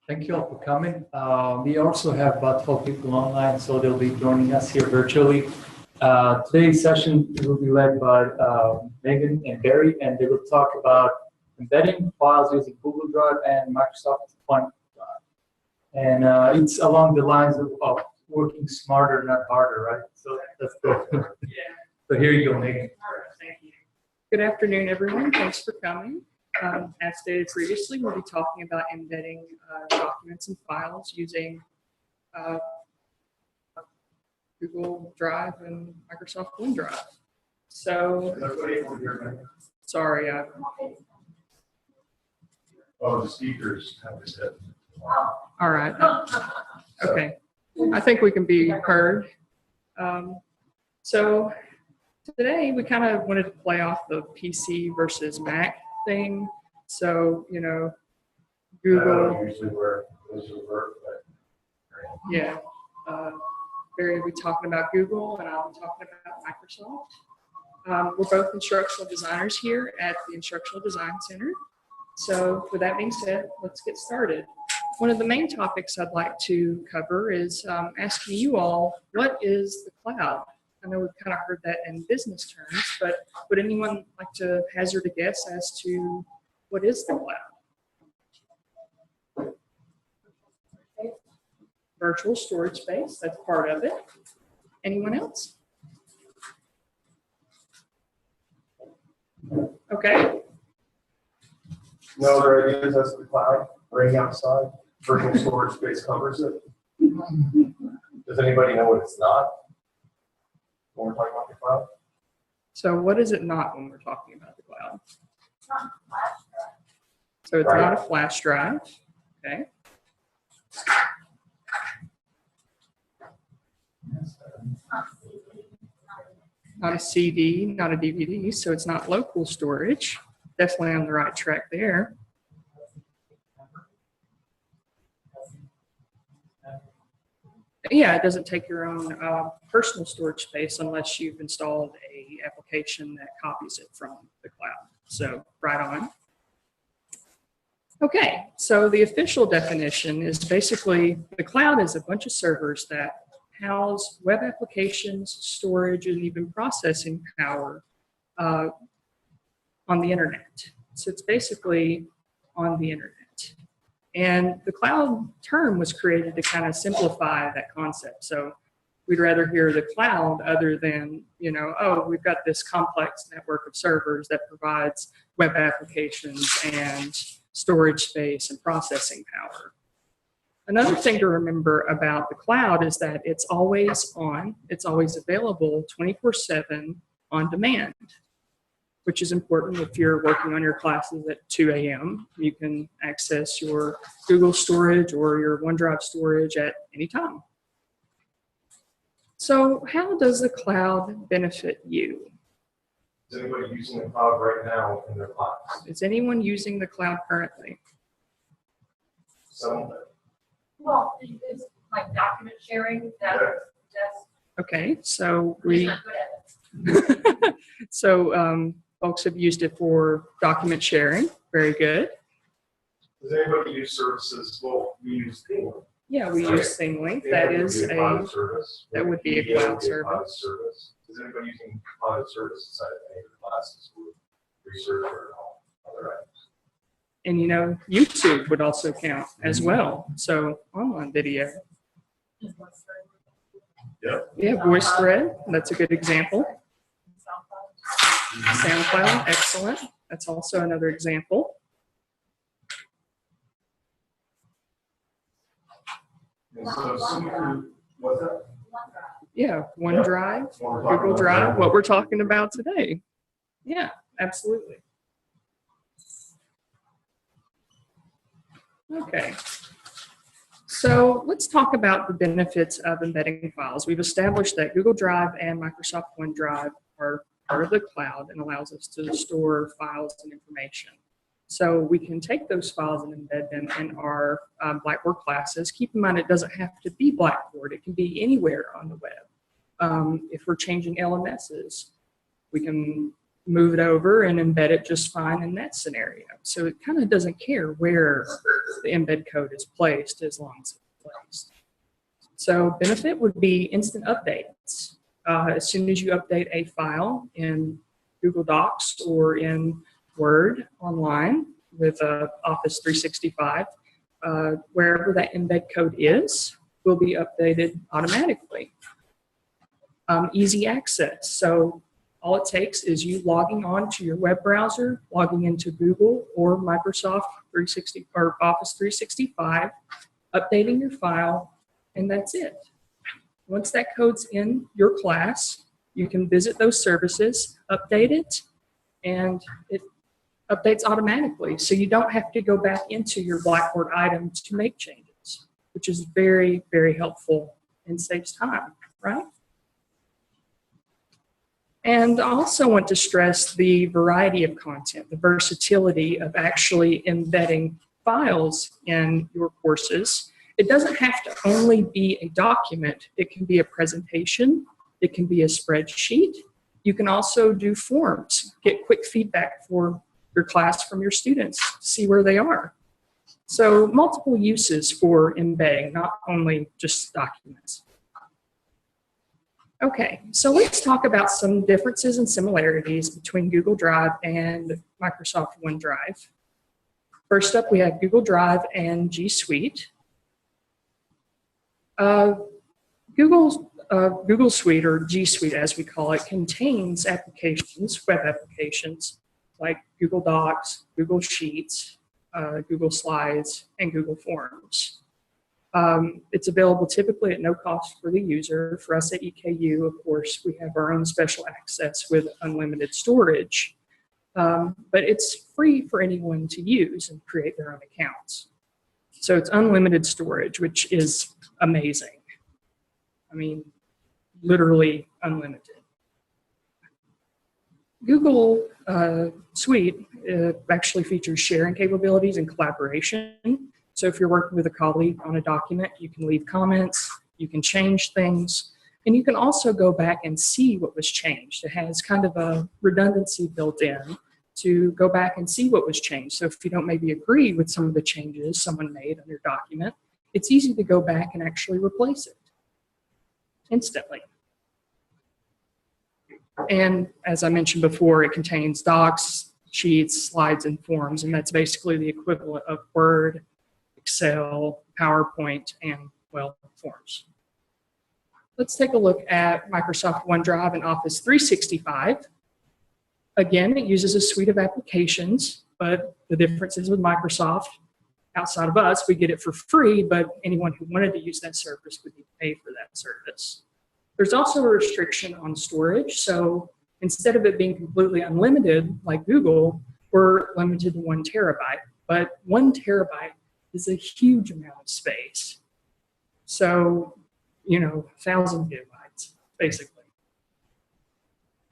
Thank you all for coming. We also have about 12 people online, so they'll be joining us here virtually. Today's session will be led by Megan and Barry, and they will talk about embedding files using Google Drive and Microsoft OneDrive. And it's along the lines of working smarter, not harder, right? So that's good. Yeah. So here you go, Megan. Thank you. Good afternoon, everyone. Thanks for coming. As stated previously, we'll be talking about embedding documents and files using Google Drive and Microsoft OneDrive. So, sorry. Oh, the speakers have this head. All right. Okay. I think we can be heard. So today we kind of wanted to play off the PC versus Mac thing. So, you know, Google. Usually where those will work, but yeah. Barry will be talking about Google, and I'll be talking about Microsoft. We're both instructional designers here at the Instructional Design Center. So with that being said, let's get started. One of the main topics I'd like to cover is asking you all, what is the cloud? I know we've kind of heard that in business terms, but would anyone like to hazard a guess as to what is the cloud? Virtual storage space, that's part of it. Anyone else? Okay. no other ideas as to the cloud, bring outside, virtual storage space covers it. Does anybody know what it's not when we're talking about the cloud? So what is it not when we're talking about the cloud? So it's not a flash drive, okay? Not a CD, not a DVD, so it's not local storage. Definitely on the right track there. Yeah, it doesn't take your own personal storage space unless you've installed a application that copies it from the cloud. So right on. Okay, so the official definition is basically the cloud is a bunch of servers that house web applications, storage, and even processing power on the internet. So it's basically on the internet. And the cloud term was created to kind of simplify that concept. So we'd rather hear the cloud other than, you know, oh, we've got this complex network of servers that provides web applications and storage space and processing power. Another thing to remember about the cloud is that it's always on, it's always available 24/7 on demand, which is important if you're working on your classes at 2 a.m. You can access your Google storage or your OneDrive storage at any time. So how does the cloud benefit you? Is anybody using the cloud right now in their class? Is anyone using the cloud currently? Some. Well, it's like document sharing. That's Okay, so we, not good at it. so folks have used it for document sharing. Very good. Does anybody use services? Well, we use Thing. Yeah, we use ThingLink. That is a service. that would be a cloud service. Is anybody using cloud service inside of any of the classes for research or other items? And you know, YouTube would also count as well. So online video. Yeah. Yeah, VoiceThread, that's a good example. SoundCloud, excellent. That's also another example. And so what's that? Yeah, OneDrive, What we're talking Google about Drive, now. what we're talking about today. Yeah, absolutely. Okay. So let's talk about the benefits of embedding files. We've established that Google Drive and Microsoft OneDrive are part of the cloud and allows us to store files and information. So we can take those files and embed them in our Blackboard classes. Keep in mind, it doesn't have to be Blackboard. It can be anywhere on the web. If we're changing LMSs, we can move it over and embed it just fine in that scenario. So it kind of doesn't care where the embed code is placed as long as it's placed. So benefit would be instant updates. As soon as you update a file in Google Docs or in Word online with Office 365, wherever that embed code is, will be updated automatically. Easy access. So all it takes is you logging on to your web browser, logging into Google or Microsoft 360 or Office 365, updating your file, and that's it. Once that code's in your class, you can visit those services, update it, and it updates automatically. So you don't have to go back into your Blackboard items to make changes, which is very, very helpful and saves time, right? And I also want to stress the variety of content, the versatility of actually embedding files in your courses. It doesn't have to only be a document. It can be a presentation. It can be a spreadsheet. You can also do forms, get quick feedback for your class from your students, see where they are. So multiple uses for embedding, not only just documents. Okay, so let's talk about some differences and similarities between Google Drive and Microsoft OneDrive. First up, we have Google Drive and G Suite. Google Suite, or G Suite as we call it, contains applications, web applications, like Google Docs, Google Sheets, Google Slides, and Google Forms. It's available typically at no cost for the user. For us at EKU, of course, we have our own special access with unlimited storage, but it's free for anyone to use and create their own accounts. So it's unlimited storage, which is amazing. I mean, literally unlimited. Google Suite actually features sharing capabilities and collaboration. So if you're working with a colleague on a document, you can leave comments, you can change things, and you can also go back and see what was changed. It has kind of a redundancy built in to go back and see what was changed. So if you don't maybe agree with some of the changes someone made on your document, it's easy to go back and actually replace it instantly. And as I mentioned before, it contains docs, sheets, slides, and forms, and that's basically the equivalent of Word, Excel, PowerPoint, and, well, forms. Let's take a look at Microsoft OneDrive and Office 365. Again, it uses a suite of applications, but the difference is with Microsoft, outside of us, we get it for free, but anyone who wanted to use that service would need to pay for that service. There's also a restriction on storage, so instead of it being completely unlimited like Google, we're limited to 1 terabyte, but 1 terabyte is a huge amount of space. So, you know, 1,000 gigabytes, basically.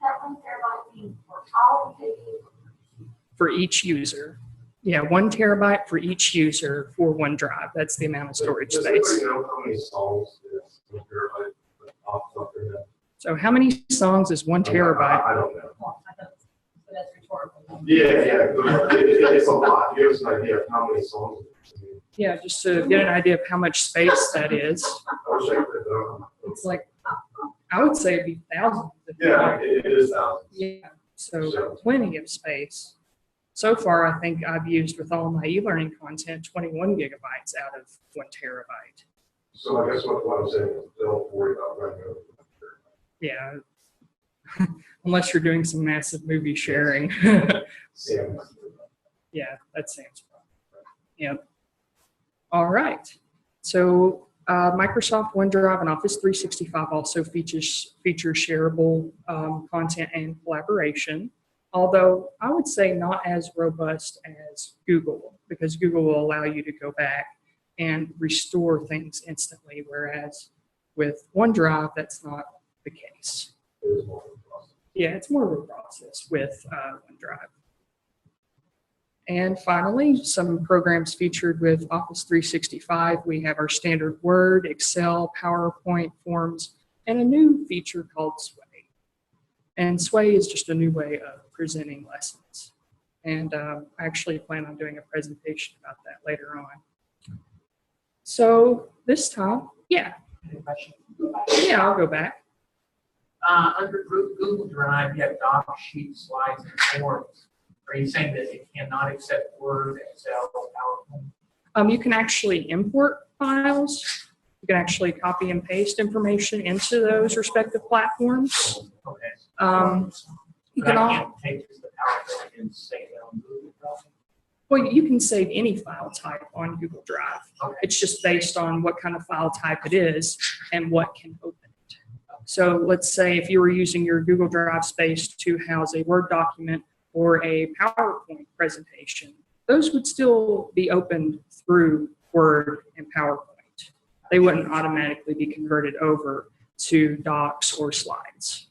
That 1 terabyte means for all pages. For each user. Yeah, 1 terabyte for each user for OneDrive. That's the amount of storage Does space. anybody know how many songs is 1 terabyte off the top of their head? So how many songs is 1 terabyte? I don't know. Well, I thought that's rhetorical. It's a lot. Give us an idea of how many songs. Yeah, just to get an idea of how much space that is. I wish I could know. It's like, I would say it'd be thousands. Yeah, it is thousands. Yeah, so plenty of space. So far, I think I've used with all my e-learning content 21 gigabytes out of 1 terabyte. So I guess what I'm saying is don't worry about running over. Yeah, unless you're doing some massive movie sharing. Yeah, that sounds fun. Yep. All right. So Microsoft OneDrive and Office 365 also feature shareable content and collaboration, although I would say not as robust as Google, because Google will allow you to go back and restore things instantly, whereas with OneDrive, that's not the case. Yeah, it's more of a process with OneDrive. And finally, some programs featured with Office 365. We have our standard Word, Excel, PowerPoint, Forms, and a new feature called Sway. And Sway is just a new way of presenting lessons. And I actually plan on doing a presentation about that later on. So this time, yeah, I'll go back. Under Google Drive, you have doc sheets, slides, and forms. Are you saying that it cannot accept Word, Excel, PowerPoint? You can actually import files. You can actually copy and paste information into those respective platforms. Okay. You But can I all, can't take just the PowerPoint and save it on Google Drive. well, you can save any file type on Google Drive. Okay. It's just based on what kind of file type it is and what can open it. So let's say if you were using your Google Drive space to house a Word document or a PowerPoint presentation, those would still be opened through Word and PowerPoint. They wouldn't automatically be converted over to docs or slides.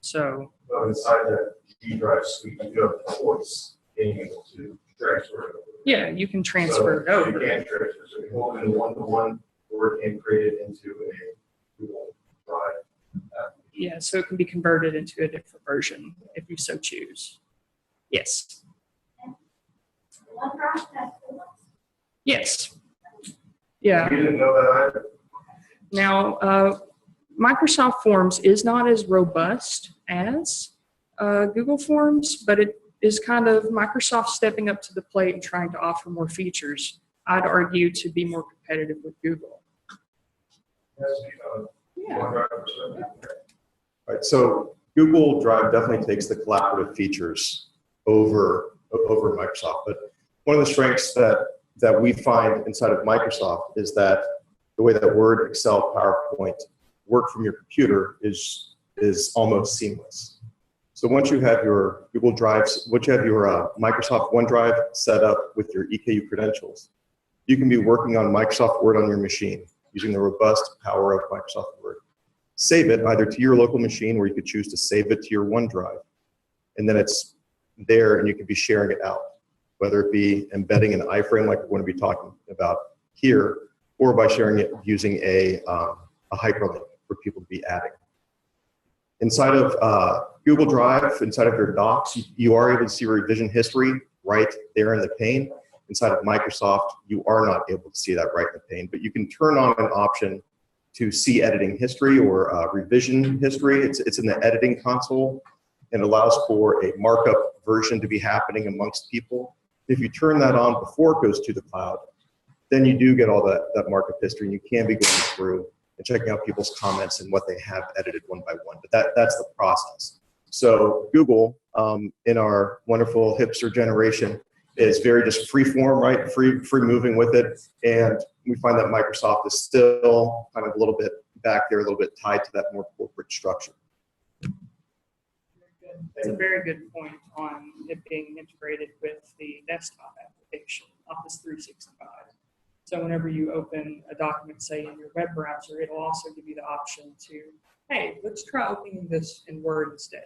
So Well, inside that G Drive suite, you do have choice being able to transfer it over. yeah, you can transfer it over. You can transfer, so you hold in one-to-one, or it can create it into a Google Drive. Yeah, so it can be converted into a different version if you so choose. Yes. OneDrive has the Yes. Yeah. You didn't know that either? Now, Microsoft Forms is not as robust as Google Forms, but it is kind of Microsoft stepping up to the plate and trying to offer more features. I'd argue to be more competitive with Google. Yes, Yeah. OneDrive or something. Right, so Google Drive definitely takes the collaborative features over Microsoft. But one of the strengths that we find inside of Microsoft is that the way that Word, Excel, PowerPoint work from your computer is almost seamless. So once you have your Google Drives, once you have your Microsoft OneDrive set up with your EKU credentials, you can be working on Microsoft Word on your machine using the robust power of Microsoft Word. Save it either to your local machine, where you could choose to save it to your OneDrive, and then it's there and you can be sharing it out, whether it be embedding an iframe like we're going to be talking about here, or by sharing it using a hyperlink for people to be adding. Inside of Google Drive, inside of your docs, you are able to see revision history right there in the pane. Inside of Microsoft, you are not able to see that right in the pane, but you can turn on an option to see editing history or revision history. It's in the editing console and allows for a markup version to be happening amongst people. If you turn that on before it goes to the cloud, then you do get all that markup history, and you can be going through and checking out people's comments and what they have edited one by one. But that's the process. So Google, in our wonderful hipster generation, is very just free form, right? Free moving with it. And we find that Microsoft is still kind of a little bit back there, a little bit tied to that more corporate structure. That's a very good point on it being integrated with the desktop application, Office 365. So whenever you open a document, say in your web browser, it'll also give you the option to, hey, let's try opening this in Word instead.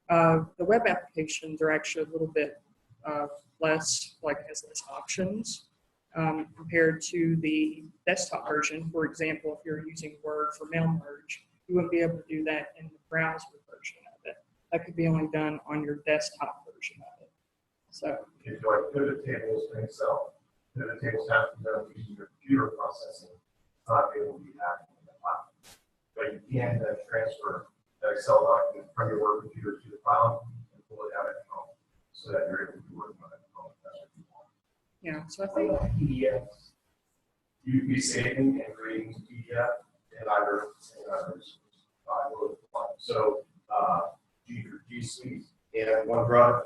The web applications are actually a little bit less, has less options compared to the desktop version. For example, if you're using Word for mail merge, you wouldn't be able to do that in the browser version of it. That could be only done on your desktop version of it. So If you like pivot tables in Excel, pivot tables have to be done using your computer processing, not able to be active in the cloud. But you can then transfer that Excel document from your work computer to the cloud and pull it out at home, so that you're able to work on it at home if that's what you want. yeah, so I think PDFs. You can be saving and reading to PDF in either so G Suite and OneDrive.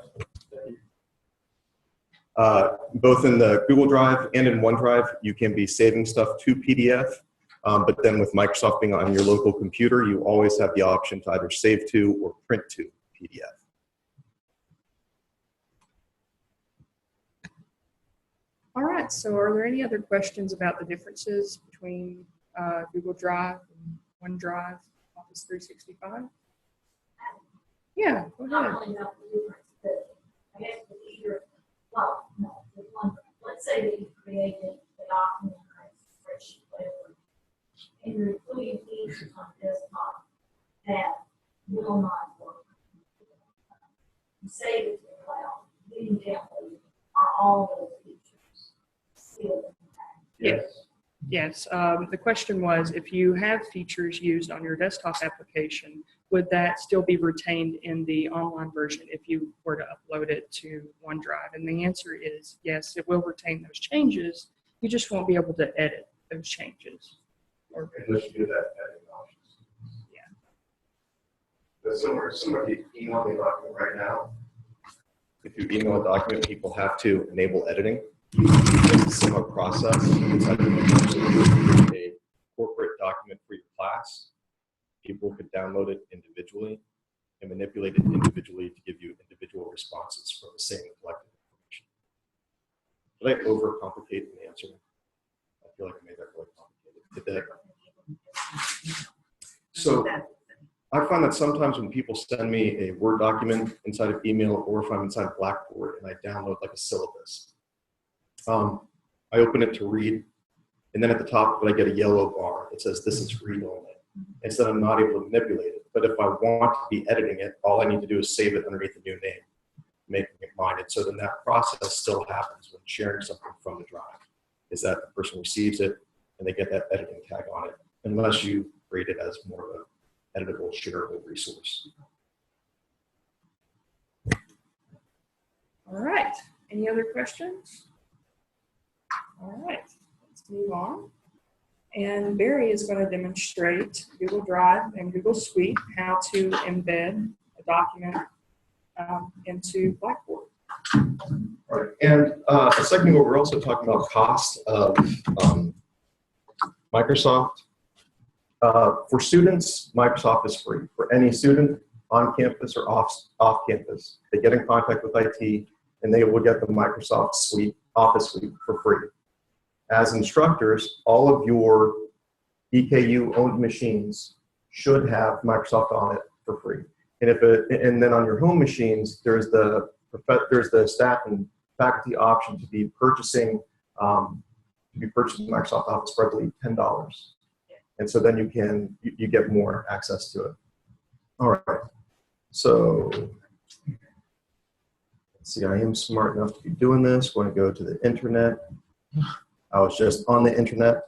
Both in the Google Drive and in OneDrive, you can be saving stuff to PDF, but then with Microsoft being on your local computer, you always have the option to either save to or print to PDF. all right, so are there any other questions about the differences between Google Drive and OneDrive, Office 365? Yeah, go not ahead. really know the difference, but I guess with either, well, no, with one, let's say that you created a document or a spreadsheet, whatever, and you're including features on the desktop that will not work. You say Yes. Yes. The question was, if you have features used on your desktop application, would that still be retained in the online version if you were to upload it to OneDrive? And the answer is yes, it will retain those changes. You just won't be able to edit those changes. Or, Unless you do that editing options. Yeah. But similar to emailing a document right now. If you email a document, people have to enable editing. It's a similar process inside of a corporate document for your class. People could download it individually and manipulate it individually to give you individual responses from the same collected information. Did I overcomplicate an answer? I feel like I made that really complicated. Did that? So I find that sometimes when people send me a Word document inside of email, or if I'm inside Blackboard and I download like a syllabus, I open it to read, and then at the top of it, I get a yellow bar. It says, this is read only. Instead, I'm not able to manipulate it. But if I want to be editing it, all I need to do is save it underneath a new name, making it mine. And so then that process still happens when sharing something from the drive, is that the person receives it and they get that editing tag on it, unless you create it as more of an editable, shareable resource. all right. Any other questions? All right, let's move on. And Barry is going to demonstrate Google Drive and Google Suite, how to embed a document into Blackboard. All right. And a second ago, we're also talking about cost of Microsoft. For students, Microsoft is free. For any student on campus or off campus, they get in contact with IT and they will get the Microsoft Suite, Office Suite for free. As instructors, all of your EKU-owned machines should have Microsoft on it for free. And then on your home machines, there's the staff and faculty option to be purchasing Microsoft Office for, I believe, $10. And so then you get more access to it. All right. So let's see. I am smart enough to be doing this. Going to go to the internet. I was just on the internet.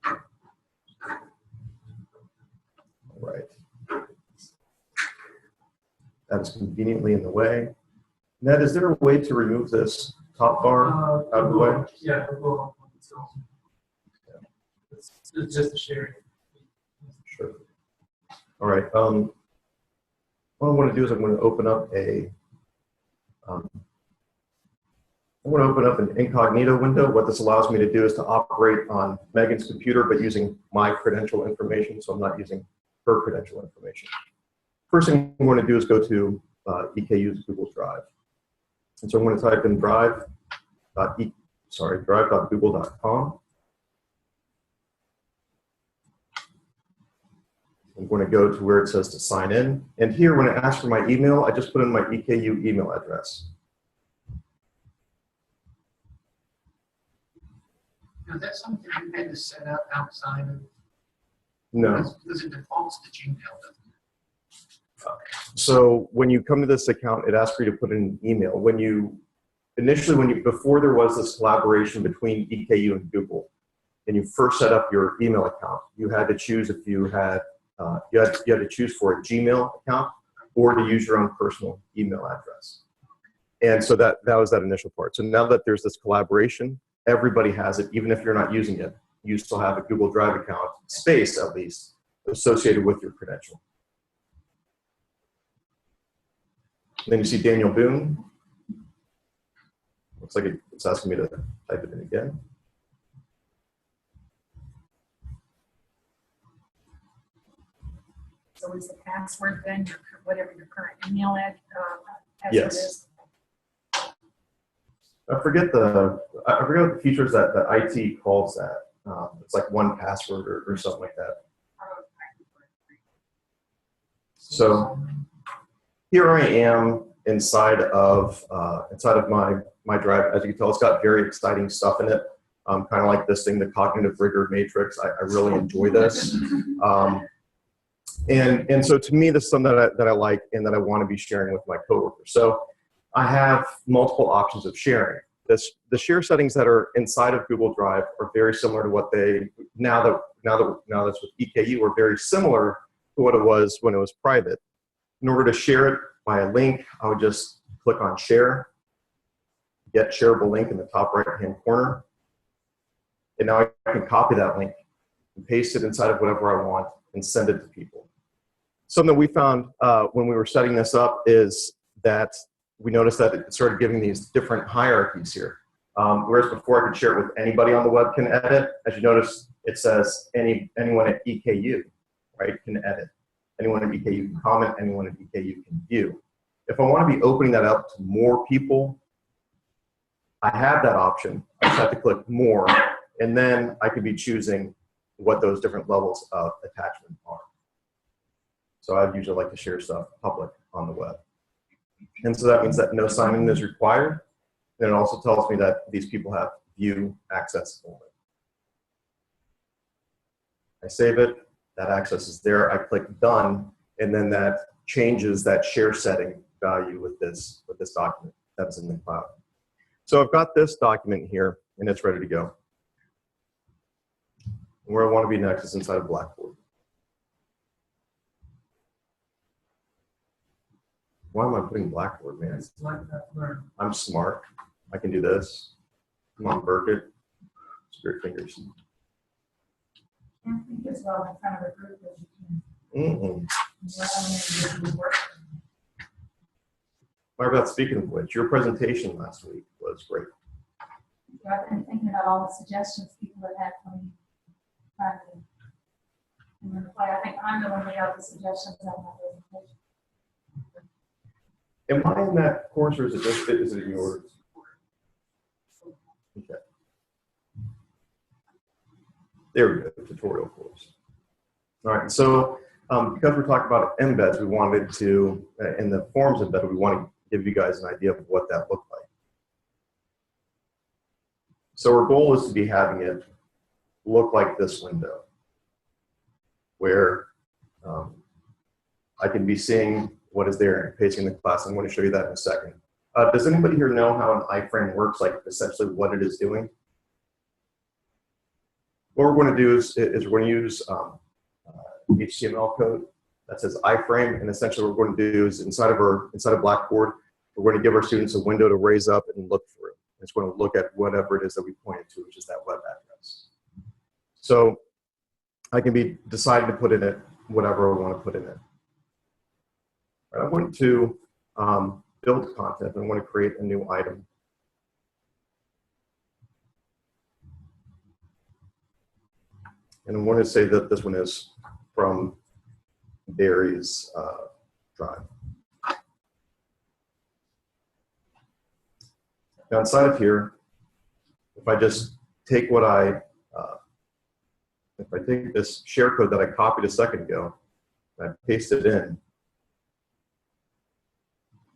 All right. That is conveniently in the way. Ned, is there a way to remove this top bar out of the way? Yeah, it's just a sharing. Sure. All right. What I want to do is I'm going to open up an incognito window. What this allows me to do is to operate on Megan's computer, but using my credential information, so I'm not using her credential information. First thing I'm going to do is go to EKU's Google Drive. And so I'm going to type in drive.google.com. I'm going to go to where it says to sign in. And here, when it asks for my email, I just put in my EKU email address. Now, that's something you had to set up outside of? No. Because it defaults to Gmail, doesn't it? So when you come to this account, it asks for you to put in an email. Before there was this collaboration between EKU and Google, and you first set up your email account, you had to choose if you had to choose for a Gmail account or to use your own personal email address. And so that was that initial part. So now that there's this collaboration, everybody has it, even if you're not using it. You still have a Google Drive account, space at least, associated with your credential. Then you see Daniel Boone. Looks like it's asking me to type it in again. So is the password then whatever your current email password Yes. is? I forget what the features that the IT calls that. It's like 1Password or something like that. So here I am inside of my drive. As you can tell, it's got very exciting stuff in it. Kind of like this thing, the cognitive rigor matrix. I really enjoy this. And so to me, this is something that I like and that I want to be sharing with my coworkers. So I have multiple options of sharing. the share settings that are inside of Google Drive are very similar to what they now that's with EKU are very similar to what it was when it was private. In order to share it by a link, I would just click on share, get shareable link in the top right-hand corner, and now I can copy that link and paste it inside of whatever I want and send it to people. Something we found when we were setting this up is that we noticed that it started giving these different hierarchies here. Whereas before I could share it with anybody on the web can edit. As you notice, it says anyone at EKU, right, can edit. Anyone at EKU can comment, anyone at EKU can view. If I want to be opening that up to more people, I have that option. I just have to click more, and then I could be choosing what those different levels of attachment are. So I'd usually like to share stuff public on the web. And so that means that no sign-in is required. And it also tells me that these people have view access only. I save it, that access is there. I click done, and then that changes that share setting value with this document that's in the cloud. So I've got this document here, and it's ready to go. And where I want to be next is inside of Blackboard. Why am I putting Blackboard, man? I'm smart. I can do this. Come on, Burkett. Spirit fingers. I think as well in front of a group as you can. What about speaking of which, your presentation last week was great. I've been thinking about all the suggestions people have had for me. I think I'm the one who got the suggestions on my presentation. Am I in that course, or is it yours? Okay. There we go, tutorial course. All right, so because we're talking about embeds, we wanted to, in the forms embed, we want to give you guys an idea of what that looked like. So our goal is to be having it look like this window, where I can be seeing what is there and pasting the class. I'm going to show you that in a second. Does anybody here know how an iframe works, like essentially what it is doing? What we're going to do is we're going to use HTML code that says iframe, and essentially what we're going to do is inside of Blackboard, we're going to give our students a window to raise up and look through. It's going to look at whatever it is that we pointed to, which is that web address. So I can be deciding to put in it whatever I want to put in it. I want to build content. I want to create a new item. And I want to say that this one is from Barry's drive. Now inside of here, if I just take if I take this share code that I copied a second ago, and I paste it in,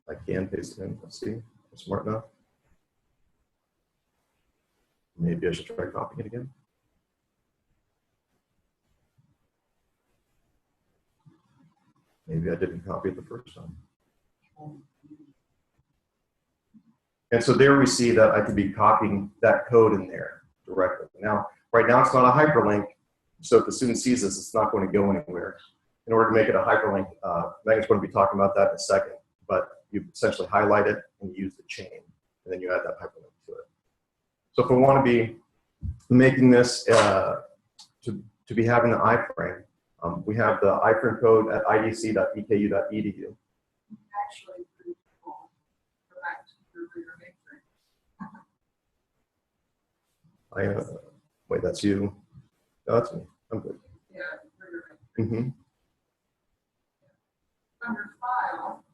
I can paste it in. Let's see, I'm smart enough. Maybe I should try copying it again. Maybe I didn't copy it the first time. And so there we see that I could be copying that code in there directly. Now, right now it's not a hyperlink, so if the student sees this, it's not going to go anywhere. In order to make it a hyperlink, Megan's going to be talking about that in a second, but you essentially highlight it and use the chain, and then you add that hyperlink to it. So if I want to be making this to be having the iframe, we have the iframe code at idc.eku.edu. Actually, go back to your matrix. Wait, that's you. No, that's me. I'm good. Yeah, Mm-hmm. under file,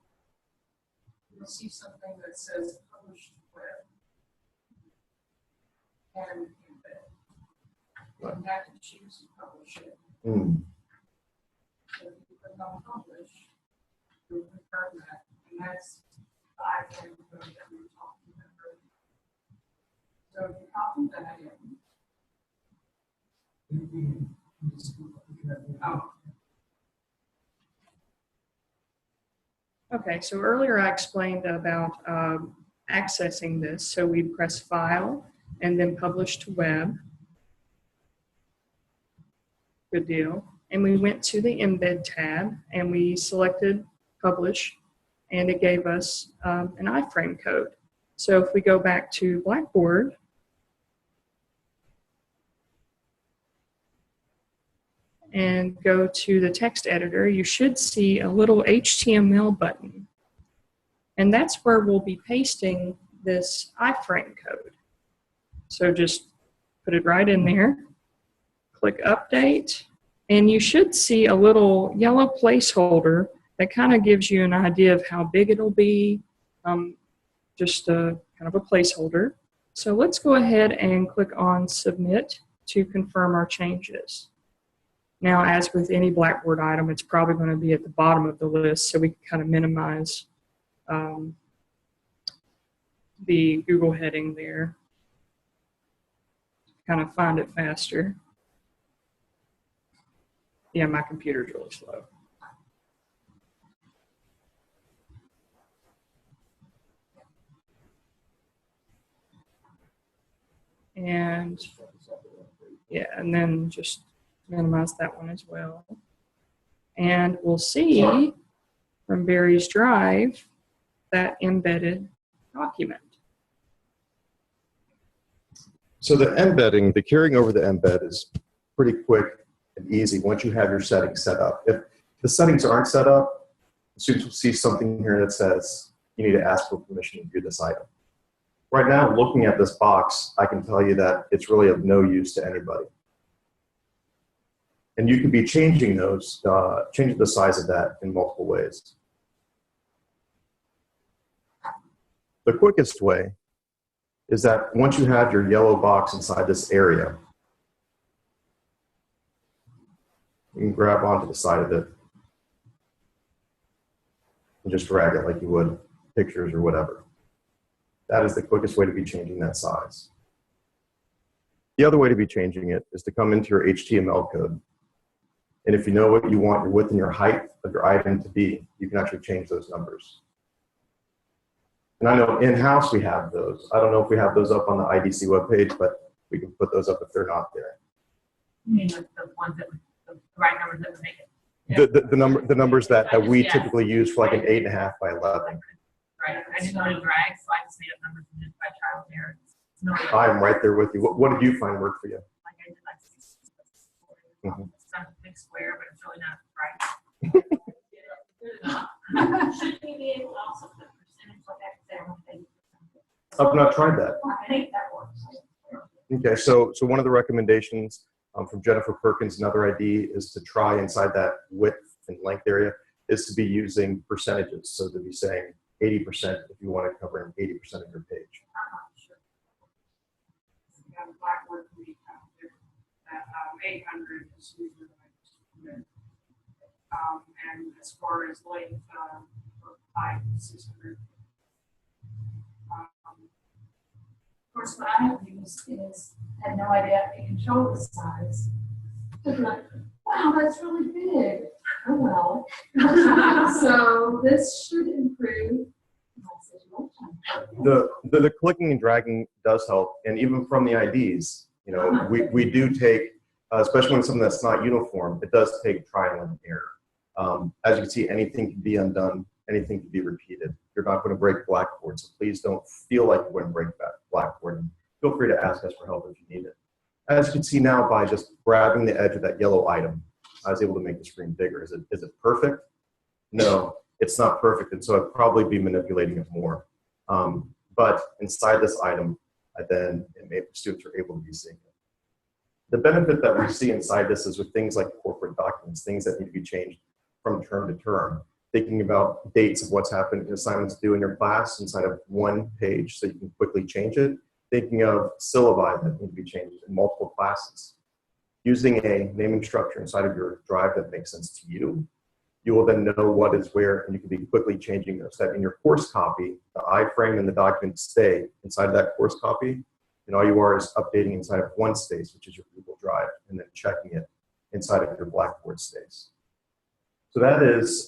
you'll see something that says published web and embed. And that can choose to publish it. Mm. So if you click on publish, you'll confirm that, and that's the iframe code that we were talking about earlier. So if you copy that in, Okay, so earlier I explained about accessing this. So we'd press File and then Publish to Web. Good deal. And we went to the Embed tab and we selected Publish, and it gave us an iframe code. So if we go back to Blackboard, and go to the text editor, you should see a little HTML button. And that's where we'll be pasting this iframe code. So just put it right in there, click Update, and you should see a little yellow placeholder that kind of gives you an idea of how big it'll be, just a kind of a placeholder. So let's go ahead and click on Submit to confirm our changes. Now, as with any Blackboard item, it's probably going to be at the bottom of the list, so we can kind of minimize the Google heading there, kind of find it faster. Yeah, my computer's really slow. And yeah, and then just minimize that one as well. And we'll see from Barry's drive that embedded document. So the embedding, the carrying over the embed is pretty quick and easy once you have your settings set up. If the settings aren't set up, students will see something here that says you need to ask for permission to view this item. Right now, looking at this box, I can tell you that it's really of no use to anybody. And you could be changing those, changing the size of that in multiple ways. The quickest way is that once you have your yellow box inside this area, you can grab onto the side of it and just drag it like you would pictures or whatever. That is the quickest way to be changing that size. The other way to be changing it is to come into your HTML code. And if you know what you want your width and your height of your item to be, you can actually change those numbers. And I know in-house we have those. I don't know if we have those up on the IDC webpage, but we can put those up if they're not there. You mean like the ones that, the right numbers that would make it? The numbers that we typically use for like an 8.5 by 11. Right, I didn't know to drag, so I just made up numbers and just by trial and error. No, I'm right there with you. What did you find worked for you? like I did like 6 Mhm. It's not a big square, but it's really not right. Should we be able to also put percentage like that? I've not tried that. I think that works. Okay, so one of the recommendations from Jennifer Perkins, another ID, is to try inside that width and length area is to be using percentages. So to be saying 80% if you want to cover 80% of your page. Sure. Yeah, Blackboard can be kind of different. That 800 is usually like, and as far as length, for height, 600. Of course, what I have used is, had no idea I could control the size. It's like, wow, that's really big. Oh well. So this should improve my situation. The clicking and dragging does help, and even from the IDs, you know, we do take, especially when it's something that's not uniform, it does take trial and error. As you can see, anything can be undone, anything can be repeated. You're not going to break Blackboard, so please don't feel like you're going to break Blackboard. And feel free to ask us for help if you need it. As you can see now, by just grabbing the edge of that yellow item, I was able to make the screen bigger. Is it perfect? No, it's not perfect, and so I'd probably be manipulating it more. But inside this item, students are able to be seeing it. The benefit that we see inside this is with things like corporate documents, things that need to be changed from term to term, thinking about dates of what's happened, assignments due in your class inside of one page so you can quickly change it, thinking of syllabi that need to be changed in multiple classes. Using a naming structure inside of your drive that makes sense to you, you will then know what is where, and you can be quickly changing those. That in your course copy, the iframe and the document stay inside of that course copy, and all you are is updating inside of one space, which is your Google Drive, and then checking it inside of your Blackboard space. So that is,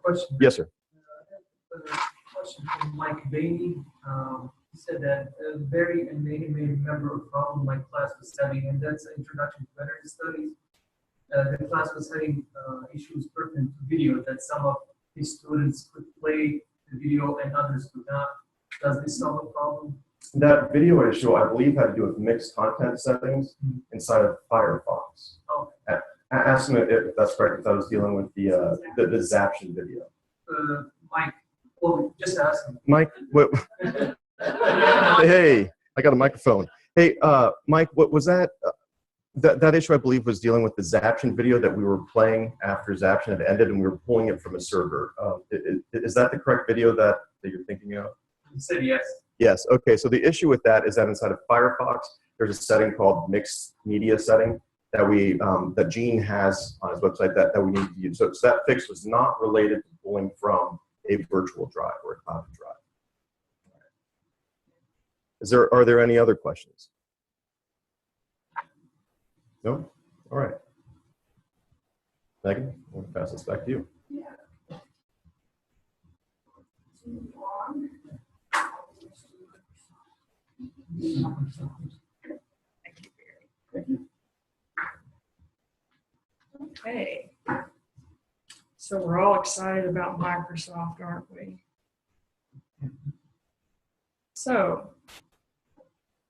Question. yes, sir. question from Mike Bailey. He said that Barry and Megan may remember a problem my class was having, and that's an introduction to energy studies. The class was having issues pertinent to video that some of his students could play the video and others could not. Does this solve a problem? That video issue, I believe, had to do with mixed content settings inside of Firefox. Oh. Ask him if that's correct, if I was dealing with the Zaption video. Mike, well, just ask him. Mike, what? Hey, I got a microphone. Hey, Mike, what was that? That issue, I believe, was dealing with the Zaption video that we were playing after Zaption had ended, and we were pulling it from a server. Is that the correct video that you're thinking of? He said yes. Yes. Okay. So the issue with that is that inside of Firefox, there's a setting called mixed media setting that that Gene has on his website that we need to use. So that fix was not related to pulling from a virtual drive or a cloud drive. Are there any other questions? No? All right. Megan, I'm going to pass this back to you. Okay. So we're all excited about Microsoft, aren't we? So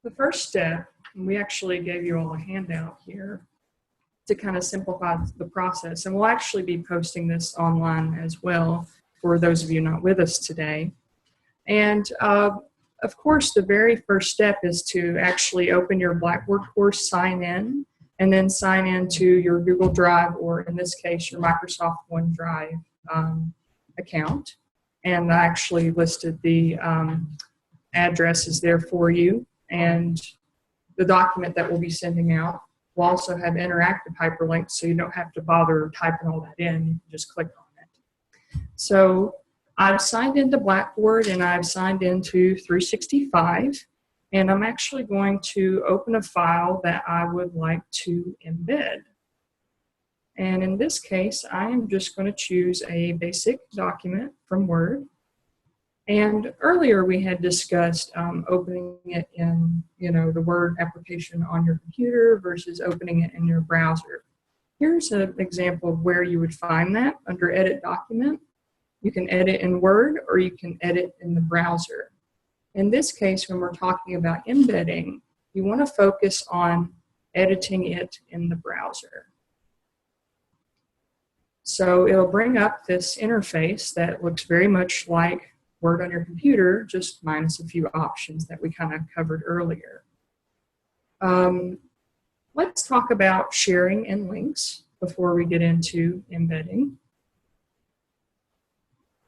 the first step, and we actually gave you all a handout here to kind of simplify the process, and we'll actually be posting this online as well for those of you not with us today. And of course, the very first step is to actually open your Blackboard course, sign in, and then sign into your Google Drive, or in this case, your Microsoft OneDrive account. And I actually listed the addresses there for you. And the document that we'll be sending out will also have interactive hyperlinks, so you don't have to bother typing all that in. You can just click on it. So I've signed into Blackboard and I've signed into 365. And I'm actually going to open a file that I would like to embed. And in this case, I am just going to choose a basic document from Word. And earlier we had discussed opening it in, the Word application on your computer versus opening it in your browser. Here's an example of where you would find that under Edit Document. You can edit in Word or you can edit in the browser. In this case, when we're talking about embedding, you want to focus on editing it in the browser. So it'll bring up this interface that looks very much like Word on your computer, just minus a few options that we kind of covered earlier. Let's talk about sharing and links before we get into embedding.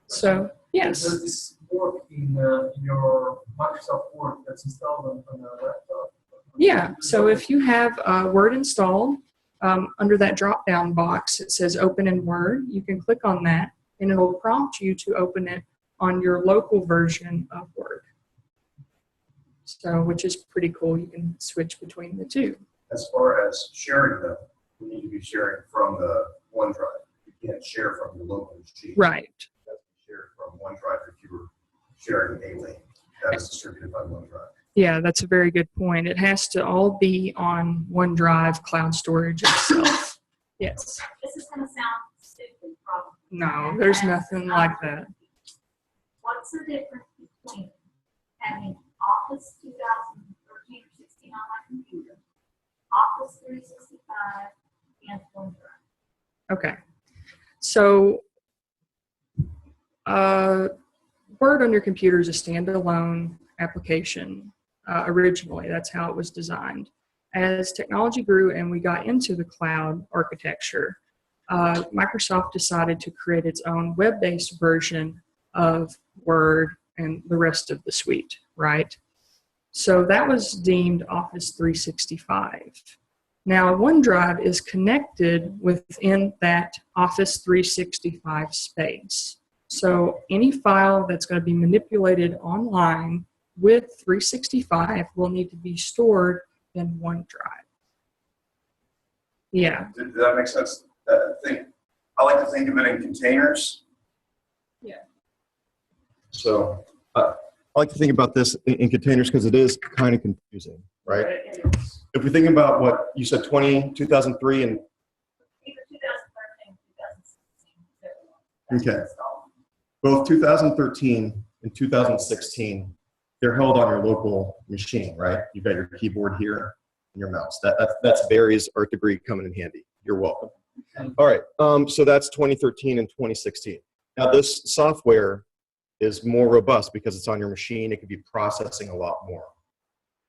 So, yes. Does this work in your Microsoft Word that's installed on the laptop? Yeah, so if you have Word installed, under that drop-down box, it says Open in Word. You can click on that, and it'll prompt you to open it on your local version of Word. So, which is pretty cool. You can switch between the two. As far as sharing them, we need to be sharing from the OneDrive. You can't share from your local machine. Right. Shared from OneDrive if you were sharing a link that is distributed by OneDrive. Yeah, that's a very good point. It has to all be on OneDrive cloud storage itself. Yes. This is going to sound stupid, probably. No, there's nothing like that. What's the difference between having Office 2013 or 16 on my computer, Office 365, and OneDrive? Okay. So, Word on your computer is a standalone application originally. That's how it was designed. As technology grew and we got into the cloud architecture, Microsoft decided to create its own web-based version of Word and the rest of the suite, right? So that was deemed Office 365. Now, OneDrive is connected within that Office 365 space. So any file that's going to be manipulated online with 365 will need to be stored in OneDrive. Yeah. Does that make sense? I like to think of it in containers. Yeah. So I like to think about this in containers because it is kind of confusing, right? It is. If we think about what you said, 2003, and Either 2013, 2016. Okay. Both 2013 and 2016, they're held on your local machine, right? You've got your keyboard here and your mouse. That's Barry's art degree coming in handy. You're welcome. All right, so that's 2013 and 2016. Now this software is more robust because it's on your machine. It could be processing a lot more.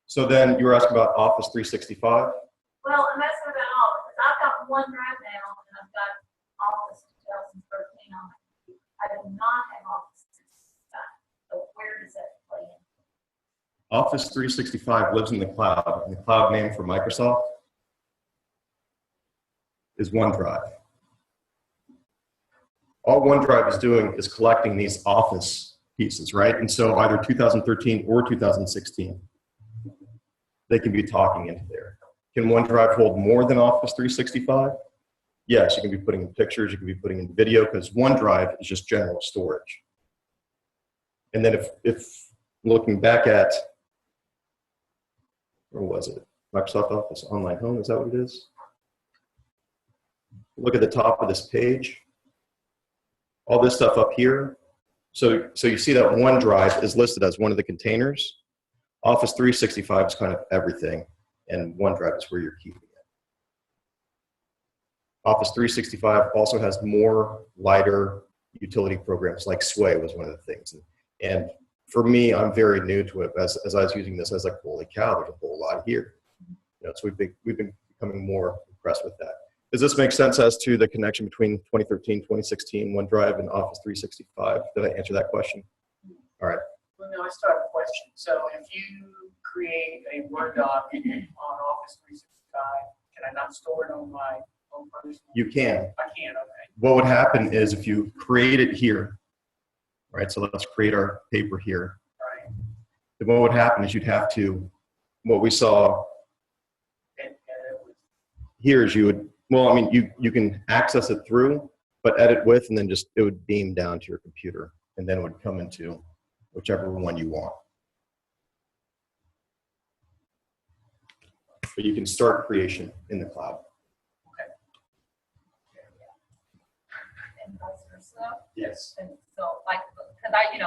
So then you were asking about Office 365. Well, I'm asking about all, because I've got OneDrive now, and I've got Office 2013 on it. I do not have Office 365. So where does that play in? Office 365 lives in the cloud, and the cloud name for Microsoft is OneDrive. All OneDrive is doing is collecting these Office pieces, right? And so either 2013 or 2016, they can be talking into there. Can OneDrive hold more than Office 365? Yes, you can be putting in pictures, you can be putting in video, because OneDrive is just general storage. And then if looking back at, where was it? Microsoft Office Online Home, is that what it is? Look at the top of this page. All this stuff up here. So you see that OneDrive is listed as one of the containers. Office 365 is kind of everything, and OneDrive is where you're keeping it. Office 365 also has more lighter utility programs, like Sway was one of the things. And for me, I'm very new to it. As I was using this, I was like, holy cow, there's a whole lot here. You know, so we've been becoming more impressed with that. Does this make sense as to the connection between 2013, 2016, OneDrive, and Office 365? Did I answer that question? All right. Well, no, I start a question. So if you create a Word doc on Office 365, can I not store it on my own personal? You can. I can, okay. What would happen is if you create it here, right? So let's create our paper here. Right. Then what would happen is you'd have to, what we saw here is you would, well, I mean, you can access it through, but edit with, and then just, it would beam down to your computer, and then it would come into whichever one you want. But you can start creation in the cloud. And vice versa? Yes. And so, like, because you're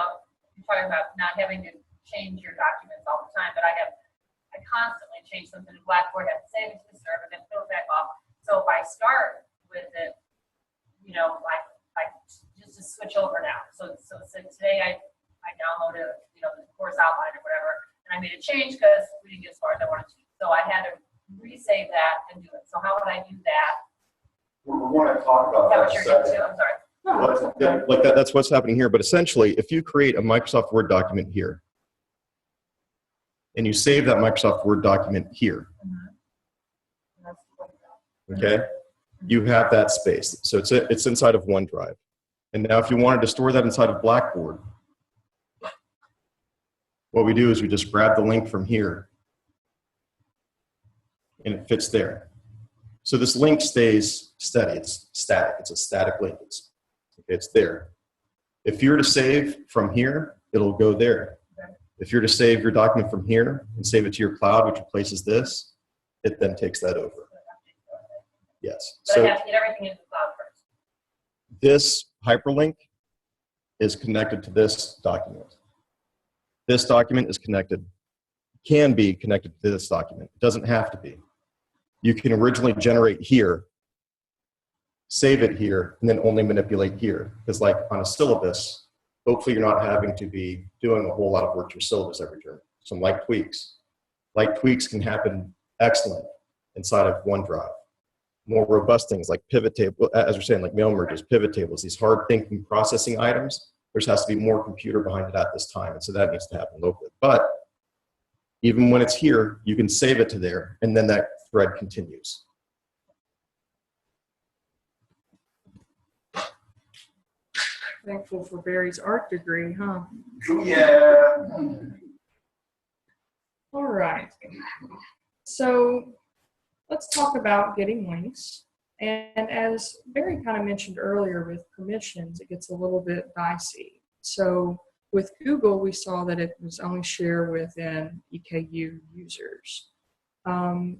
talking about not having to change your documents all the time, but I constantly change something in Blackboard, have to save it to the server, then fill it back off. So if I start with it, like just to switch over now. So today I downloaded, the course outline or whatever, and I made a change because we didn't get as far as I wanted to. So I had to resave that and do it. So how would I do that? We're going to talk about Is that what you're doing too? I'm sorry. Yeah, like that's what's happening here. But essentially, if you create a Microsoft Word document here, and you save that Microsoft Word document here, okay, you have that space. So it's inside of OneDrive. And now if you wanted to store that inside of Blackboard, what we do is we just grab the link from here, and it fits there. So this link stays steady. It's static. It's a static link. It's there. If you're to save from here, it'll go there. If you're to save your document from here and save it to your cloud, which replaces this, it then takes that over. Yes. But So I have to get everything into the cloud first. this hyperlink is connected to this document. This document is connected, can be connected to this document. It doesn't have to be. You can originally generate here, save it here, and then only manipulate here. Because like on a syllabus, hopefully you're not having to be doing a whole lot of work to your syllabus every term. Some light tweaks. Light tweaks can happen excellent inside of OneDrive. More robust things like pivot table, as we're saying, like mail merges, pivot tables, these hard thinking processing items, there has to be more computer behind it at this time. And so that needs to happen locally. But even when it's here, you can save it to there, and then that thread continues. Thankful for Barry's art degree, huh? Yeah. All right. So let's talk about getting links. And as Barry kind of mentioned earlier with permissions, it gets a little bit dicey. So With Google, we saw that it was only share within EKU users. OneDrive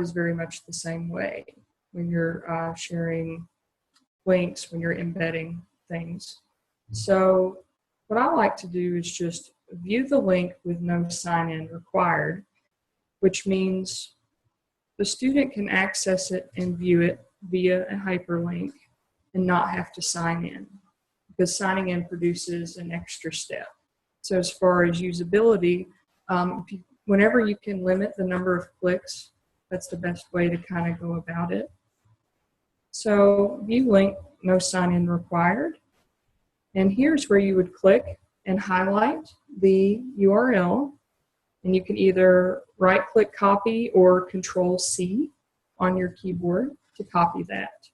is very much the same way when you're sharing links, when you're embedding things. So what I like to do is just view the link with no sign-in required, which means the student can access it and view it via a hyperlink and not have to sign in, because signing in produces an extra step. So as far as usability, whenever you can limit the number of clicks, that's the best way to kind of go about it. So view link, no sign-in required. And here's where you would click and highlight the URL. And you can either right-click copy or Control-C on your keyboard to copy that.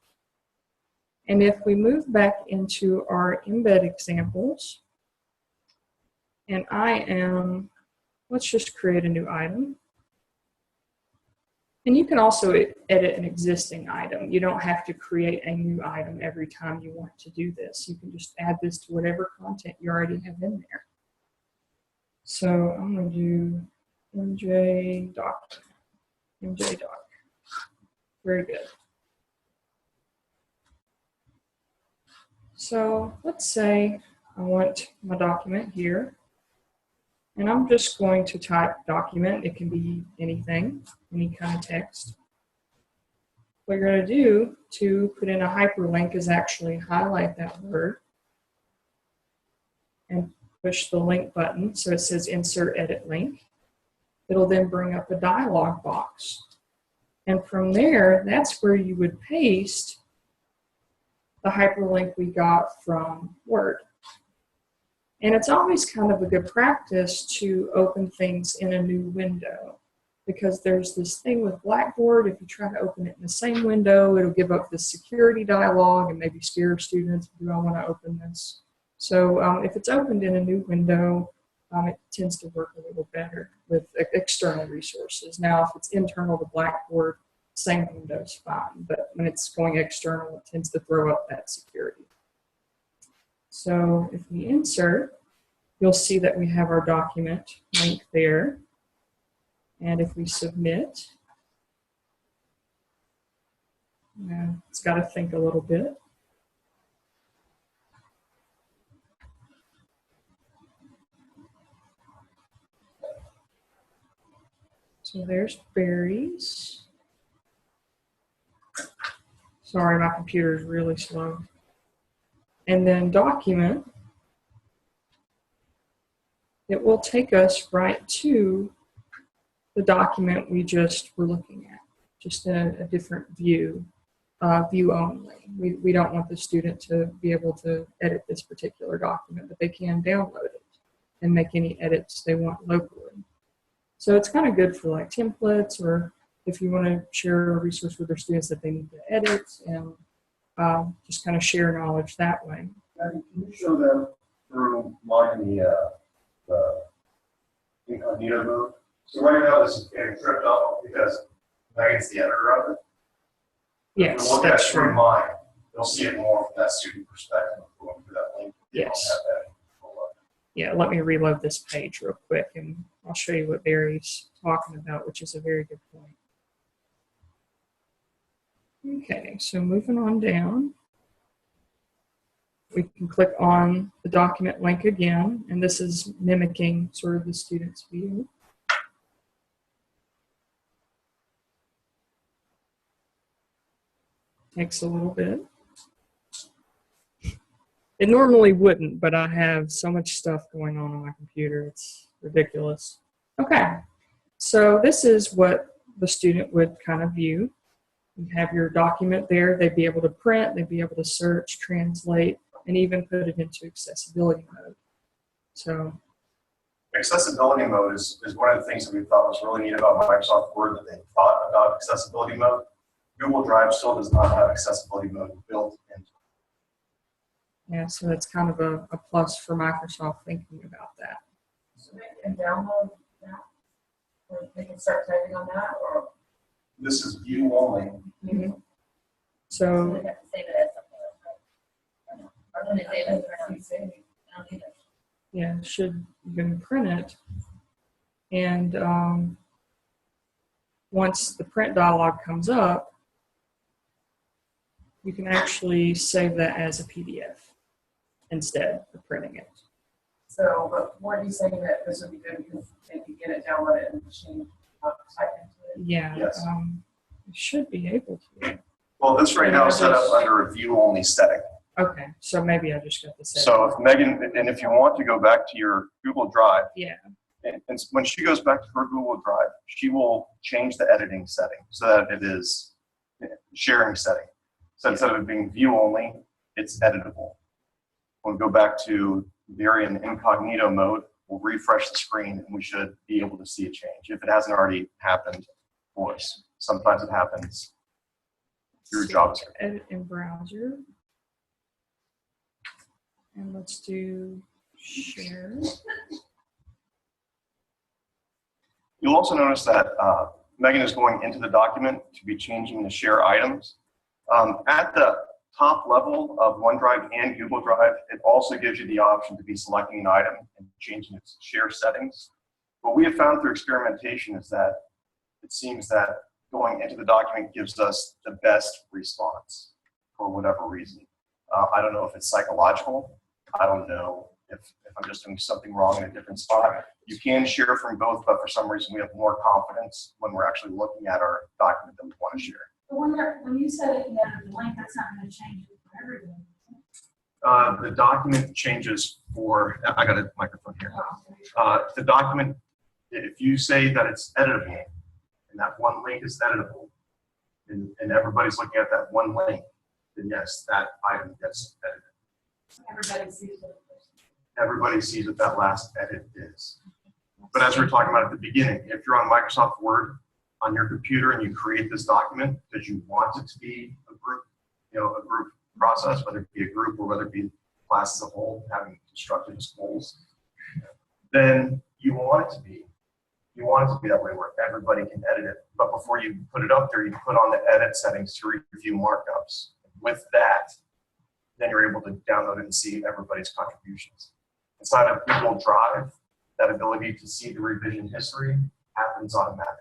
And if we move back into our embed examples, and let's just create a new item. And you can also edit an existing item. You don't have to create a new item every time you want to do this. You can just add this to whatever content you already have in there. So I'm going to do MJ doc. Very good. So let's say I want my document here. And I'm just going to type document. It can be anything, any kind of text. What you're going to do to put in a hyperlink is actually highlight that word and push the link button. So it says insert edit link. It'll then bring up a dialog box. And from there, that's where you would paste the hyperlink we got from Word. And it's always kind of a good practice to open things in a new window, because there's this thing with Blackboard, if you try to open it in the same window, it'll give up the security dialog and maybe scare students, do I want to open this? So if it's opened in a new window, it tends to work a little better with external resources. Now, if it's internal to Blackboard, same window's fine, but when it's going external, it tends to throw up that security. So if we insert, you'll see that we have our document link there. And if we submit, it's got to think a little bit. So there's berries. Sorry, my computer is really slow. And then document, it will take us right to the document we just were looking at, just in a different view, view only. We don't want the student to be able to edit this particular document, but they can download it and make any edits they want locally. So it's kind of good for like templates, or if you want to share a resource with their students that they need to edit, and just kind of share knowledge that way. Can you show them through logging the incognito mode? So right now this is getting tripped up because Megan's the editor of it. Yes, if you look that's at it through true. mine, you'll see it more from that student perspective of going through that link. You don't Yes. have that control of it. Yeah, let me reload this page real quick, and I'll show you what Barry's talking about, which is a very good point. Okay, so moving on down, we can click on the document link again, and this is mimicking sort of the student's view. Takes a little bit. It normally wouldn't, but I have so much stuff going on my computer, it's ridiculous. Okay, so this is what the student would kind of view. You have your document there, they'd be able to print, they'd be able to search, translate, and even put it into accessibility mode. So Accessibility mode is one of the things that we thought was really neat about Microsoft Word, that they thought about accessibility mode. Google Drive still does not have accessibility mode built into it. yeah, so that's kind of a plus for Microsoft thinking about that. So they can download that, or they can start typing on that, or. This is view only. Mm-hmm. So So we have to save it as something else, right? Or can they save it? don't need it. Yeah, should you can print it. And once the print dialog comes up, you can actually save that as a PDF instead of printing it. So, but weren't you saying that this would be good because they could get it downloaded and machine type into it? Yeah, Yes. you should be able to. Well, this right now is set up under a view-only setting. Okay, so maybe I just got the setting. So if Megan, and if you want to go back to your Google Drive, Yeah, and when she goes back to her Google Drive, she will change the editing setting so that it is sharing setting. So instead of it being view only, it's editable. We'll go back to very in incognito mode. We'll refresh the screen and we should be able to see a change if it hasn't already happened for us. Sometimes it happens through JavaScript. edit in browser. And let's do share. You'll also notice that Megan is going into the document to be changing the share items. At the top level of OneDrive and Google Drive, it also gives you the option to be selecting an item and changing its share settings. What we have found through experimentation is that it seems that going into the document gives us the best response for whatever reason. I don't know if it's psychological. I don't know if I'm just doing something wrong in a different spot. You can share from both, but for some reason we have more confidence when we're actually looking at our document that we want to share. But when you said it, you added the link, that's not going to change it for everyone. The document changes for, I got a microphone here. Oh, okay. The document, if you say that it's editable, and that one link is editable, and everybody's looking at that one link, then yes, that item gets edited. Everybody sees it. Everybody sees what that last edit is. But as we were talking about at the beginning, if you're on Microsoft Word on your computer and you create this document because you want it to be a group, a group process, whether it be a group or whether it be class as a whole, having constructed as goals, then you want it to be. You want it to be that way where everybody can edit it. But before you put it up there, you put on the edit settings to review markups. With that, then you're able to download it and see everybody's contributions. Inside of Google Drive, that ability to see the revision history happens automatically.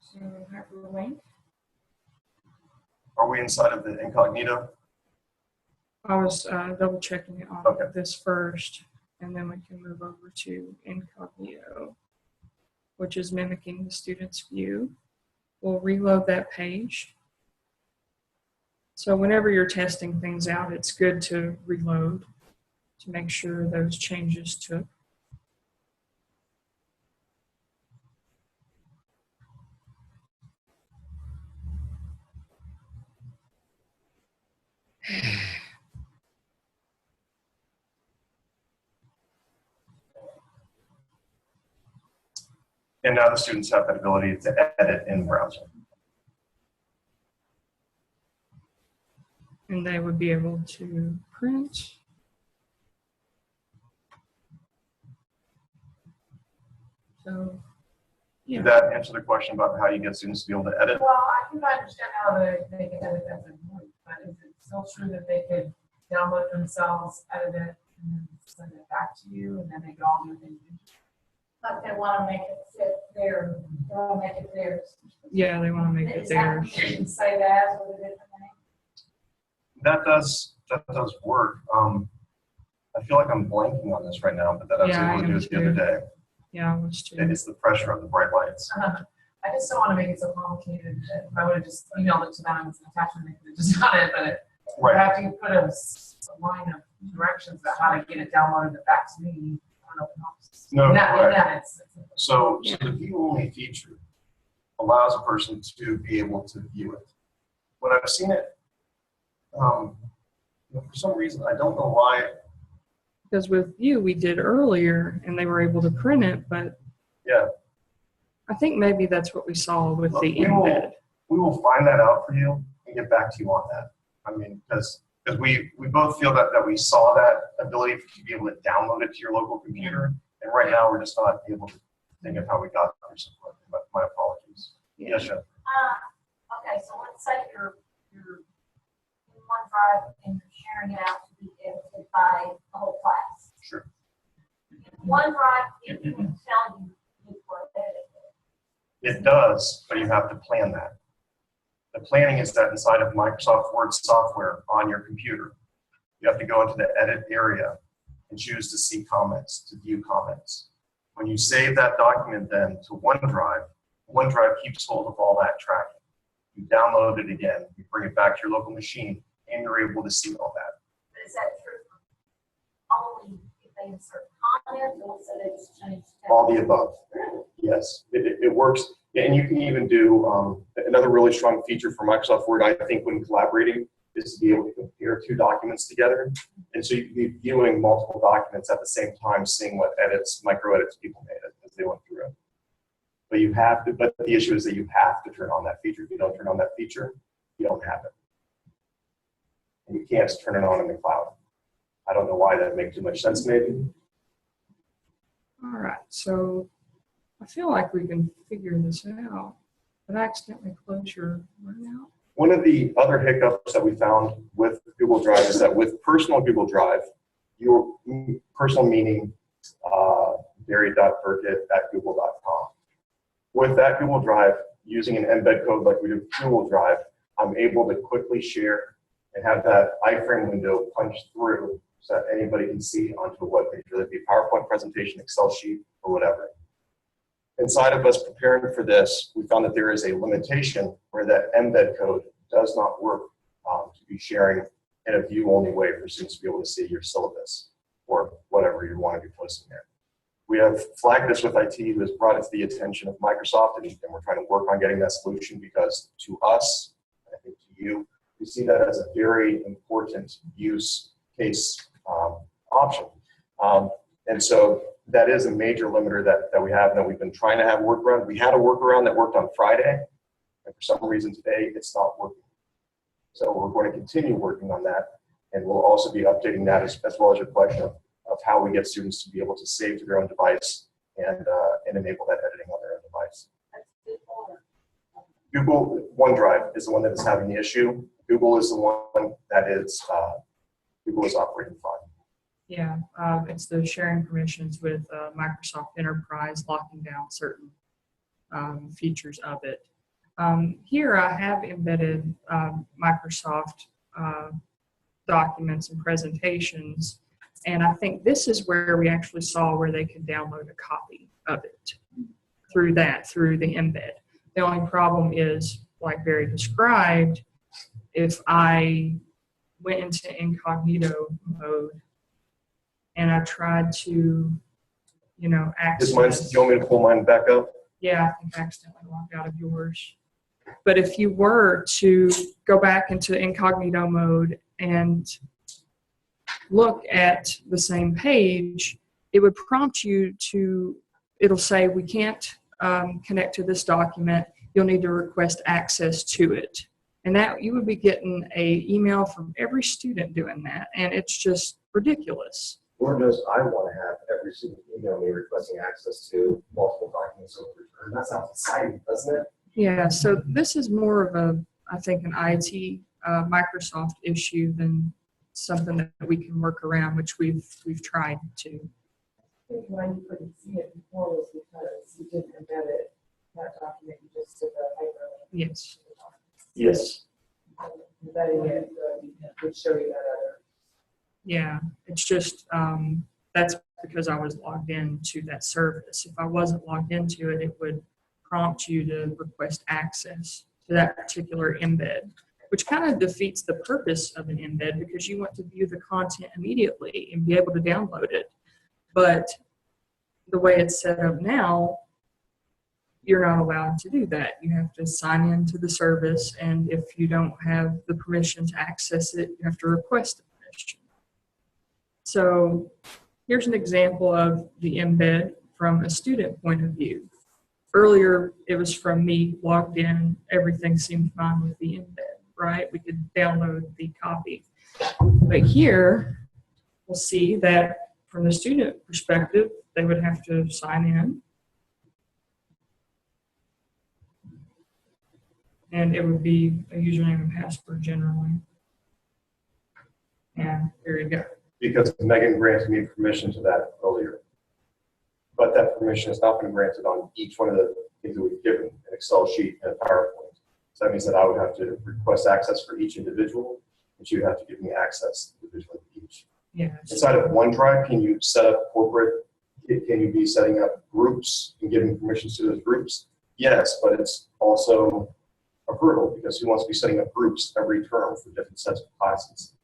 So hyperlink. Are we inside of the incognito? I was double checking it on Okay. this first, and then we can move over to incognito, which is mimicking the student's view. We'll reload that page. So whenever you're testing things out, it's good to reload to make sure those changes took. And now the students have the ability to edit in browser. And they would be able to print. So, yeah. Did that answer the question about how you get students to be able to edit? Well, I think I understand how they can edit as a group, but is it still true that they could download themselves, edit it, and then send it back to you, and then they can all do it individually? But they want to make it fit their, they want to make it theirs. Yeah, they want to make it Is that, theirs. you can say that with a different name? That does work. I feel like I'm blanking on this right now, but that I was Yeah, I able to do am it the other too. day. Yeah, I was too. And it's the pressure of the bright lights. I just don't want to make it so complicated that if I would have just emailed it to them as an attachment, they could have just done it, but it, Right. I have to put a line of directions about how to get it downloaded and back to me. I don't know if it helps. No, In that, right. it's So the view-only feature allows a person to be able to view it. When I've seen it, for some reason, I don't know why. Because with you, we did earlier, and they were able to print it, but Yeah, I think maybe that's what we saw with the we embed. will find that out for you and get back to you on that. I mean, because we both feel that we saw that ability to be able to download it to your local computer, and right now we're just not able to think of how we got there. So my apologies. Yeah. Yes, Jeff. Okay, so let's say you're OneDrive and you're sharing it out to be edited by the whole class. Sure. OneDrive, it can tell you what edit. It does, but you have to plan that. The planning is that inside of Microsoft Word software on your computer. You have to go into the edit area and choose to see comments, to view comments. When you save that document then to OneDrive, OneDrive keeps hold of all that tracking. You download it again, you bring it back to your local machine, and you're able to see all that. But is that true for only if they insert comments or so they just change? All the above. Really? Yes, it works. And you can even do another really strong feature for Microsoft Word, I think, when collaborating, is to be able to compare two documents together. And so you can be viewing multiple documents at the same time, seeing what edits, micro edits people made as they went through it. But you have to, but the issue is that you have to turn on that feature. If you don't turn on that feature, you don't have it. And you can't just turn it on in the cloud. I don't know why that makes too much sense, maybe. All right, so I feel like we can figure this out, but I accidentally closed your out. One of the other hiccups that we found with Google Drive is that with personal Google Drive, your personal meaning barry.burkett@google.com. With that Google Drive, using an embed code like we do with Google Drive, I'm able to quickly share and have that iframe window punch through so that anybody can see onto a web page, whether it be a PowerPoint presentation, Excel sheet, or whatever. Inside of us preparing for this, we found that there is a limitation where that embed code does not work to be sharing in a view-only way for students to be able to see your syllabus or whatever you want to be posting there. We have flagged this with IT, who has brought it to the attention of Microsoft, and we're trying to work on getting that solution because to us, and I think to you, we see that as a very important use case option. And so that is a major limiter that we have and that we've been trying to have a workaround. We had a workaround that worked on Friday, and for some reason today it's not working. So we're going to continue working on that, and we'll also be updating that as well as your question of how we get students to be able to save to their own device and enable that editing on their own device. Google OneDrive is the one that is having the issue. Google is the one that is Google is operating fine. Yeah, it's the sharing permissions with Microsoft Enterprise locking down certain features of it. Here I have embedded Microsoft documents and presentations, and I think this is where we actually saw where they could download a copy of it through the embed. The only problem is, like Barry described, if I went into incognito mode and I tried to, access. Do you want me to pull mine back up? Yeah, I think I accidentally logged out of yours. But if you were to go back into incognito mode and look at the same page, it would prompt you to, it'll say, we can't connect to this document. You'll need to request access to it. And that you would be getting an email from every student doing that. And it's just ridiculous. Lord knows I want to have every student email me requesting access to multiple documents over return. That sounds exciting, doesn't it? Yeah, so this is more of I think an IT Microsoft issue than something that we can work around, which we've tried to. I think why you couldn't see it before was because you didn't embed it, that document, you just did the hyperlink. Yes. Yes. Embedding it would show you that other. Yeah, it's just that's because I was logged into that service. If I wasn't logged into it, it would prompt you to request access to that particular embed, which kind of defeats the purpose of an embed because you want to view the content immediately and be able to download it. But the way it's set up now, you're not allowed to do that. You have to sign into the service, and if you don't have the permission to access it, you have to request the permission. So here's an example of the embed from a student point of view. Earlier, it was from me logged in. Everything seemed fine with the embed, right? We could download the copy. But here, we'll see that from the student perspective, they would have to sign in. And it would be a username and password generally. And there you go. Because Megan granted me permission to that earlier. But that permission has not been granted on each one of the things that we've given, an Excel sheet and a PowerPoint. So that means that I would have to request access for each individual, and you would have to give me access individually to each. Yeah. Inside of OneDrive, can you set up corporate, can you be setting up groups and giving permissions to those groups? Yes, but it's also a hurdle because who wants to be setting up groups every term for different sets of classes?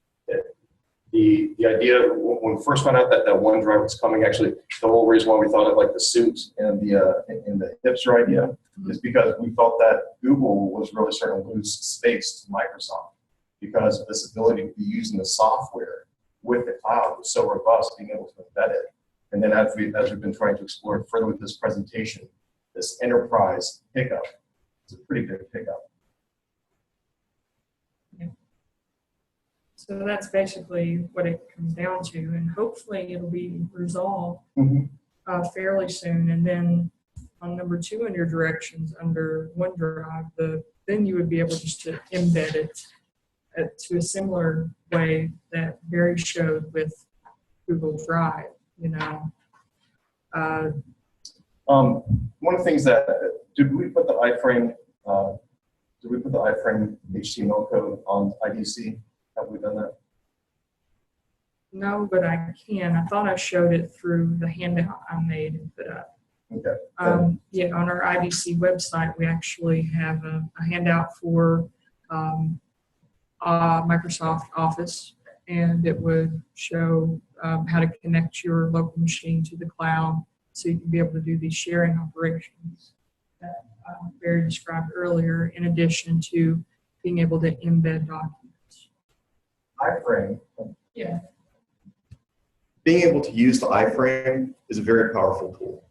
The idea, when we first found out that OneDrive was coming, actually, the whole reason why we thought of like the suit and the hipster idea is because we felt that Google was really starting to lose space to Microsoft because this ability to be using the software with the cloud was so robust, being able to embed it. And then as we've been trying to explore further with this presentation, this enterprise pickup is a pretty big pickup. So that's basically what it comes down to, and hopefully it'll be resolved fairly soon. And then on number 2 in your directions under OneDrive, then you would be able just to embed it to a similar way that Barry showed with Google Drive. You know. One of the things that did we put the iframe HTML code on IDC? Have we done that? No, but I can. I thought I showed it through the handout I made and put up. Okay. Yeah, on our IDC website, we actually have a handout for Microsoft Office, and it would show how to connect your local machine to the cloud so you can be able to do these sharing operations that Barry described earlier, in addition to being able to embed documents. iframe. Yeah. Being able to use the iframe is a very powerful tool.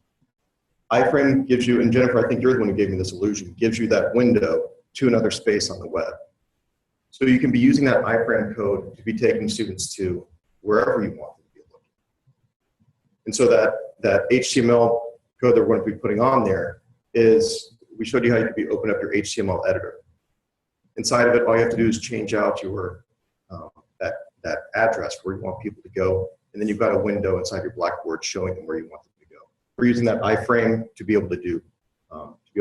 iframe gives you, and Jennifer, I think you're the one who gave me this illusion, gives you that window to another space on the web. So you can be using that iframe code to be taking students to wherever you want them to be looking. And so that HTML code that we're going to be putting on there is, we showed you how you could open up your HTML editor. Inside of it, all you have to do is change out your that address where you want people to go, and then you've got a window inside your Blackboard showing them where you want them to go. We're using that iframe to be able to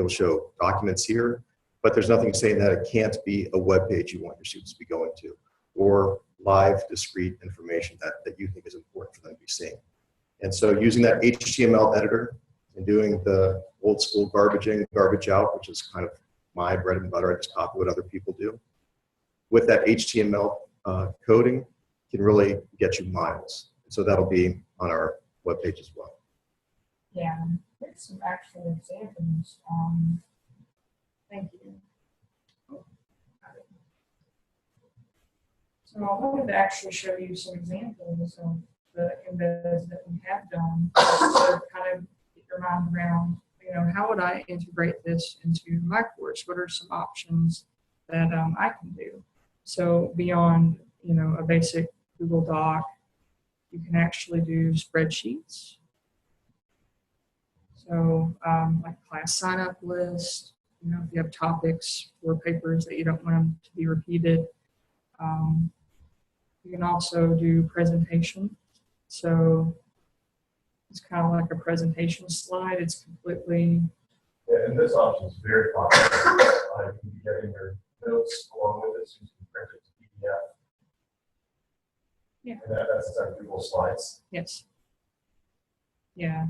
show documents here, but there's nothing saying that it can't be a web page you want your students to be going to, or live discrete information that you think is important for them to be seeing. And so using that HTML editor and doing the old school garbage in, garbage out, which is kind of my bread and butter, I just copy what other people do. With that HTML coding can really get you miles. So that'll be on our webpage as well. Yeah, there's some actual examples. Thank you. So I wanted to actually show you some examples of the embeds that we have done, just to kind of get your mind around, you know, how would I integrate this into my course? What are some options that I can do? So beyond, you know, a basic Google Doc, you can actually do spreadsheets. So like class sign-up list, you know, if you have topics or papers that you don't want them to be repeated. You can also do presentation. So it's kind of like a presentation slide. It's completely. Yeah, and this option is very popular. You can be getting your notes along with this. You can print it to PDF. Yeah. And that's on Google Slides. Yes. Yeah.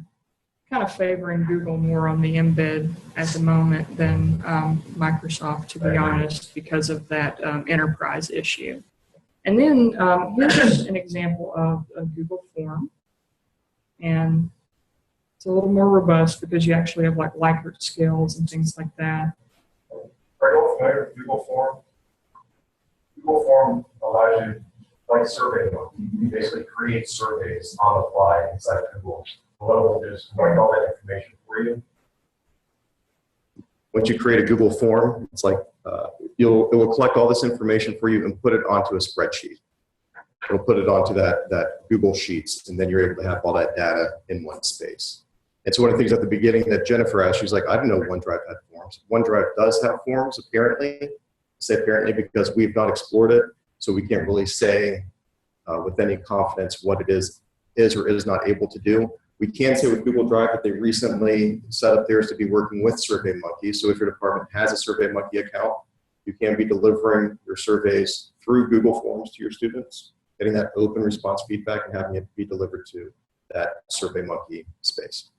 Kind of favoring Google more on the embed at the moment than Microsoft, to be honest, because of that enterprise issue. And then here's an example of a Google form. And it's a little more robust because you actually have like Likert skills and things like that. Are you all familiar with Google Form? Google Form allows you, like survey mode, you basically create surveys on the fly inside of Google. Below will just collect all that information for you. Once you create a Google form, it's like it will collect all this information for you and put it onto a spreadsheet. It'll put it onto that Google Sheets, and then you're able to have all that data in one space. And so one of the things at the beginning that Jennifer asked, she was like, I didn't know OneDrive had forms. OneDrive does have forms, apparently. I say apparently because we've not explored it, so we can't really say with any confidence what it is or is not able to do. We can say with Google Drive that they recently set up theirs to be working with SurveyMonkey. So if your department has a SurveyMonkey account, you can be delivering your surveys through Google Forms to your students, getting that open response feedback and having it be delivered to that SurveyMonkey space.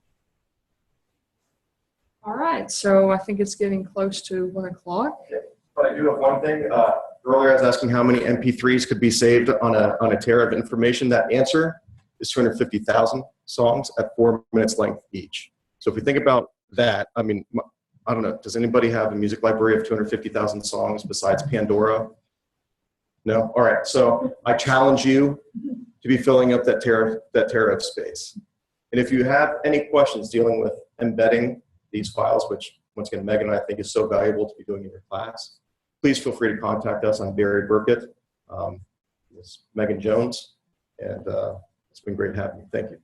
All right, so I think it's getting close to 1 o'clock. But I do have one thing. Earlier I was asking how many MP3s could be saved on a tera of information. That answer is 250,000 songs at 4 minutes length each. So if we think about that, I mean, I don't know, does anybody have a music library of 250,000 songs besides Pandora? No? All right, so I challenge you to be filling up that tera of space. And if you have any questions dealing with embedding these files, which once again, Megan and I think is so valuable to be doing in your class, please feel free to contact us. I'm Barry Burkett, Ms. Megan Jones, and it's been great having you. Thank you.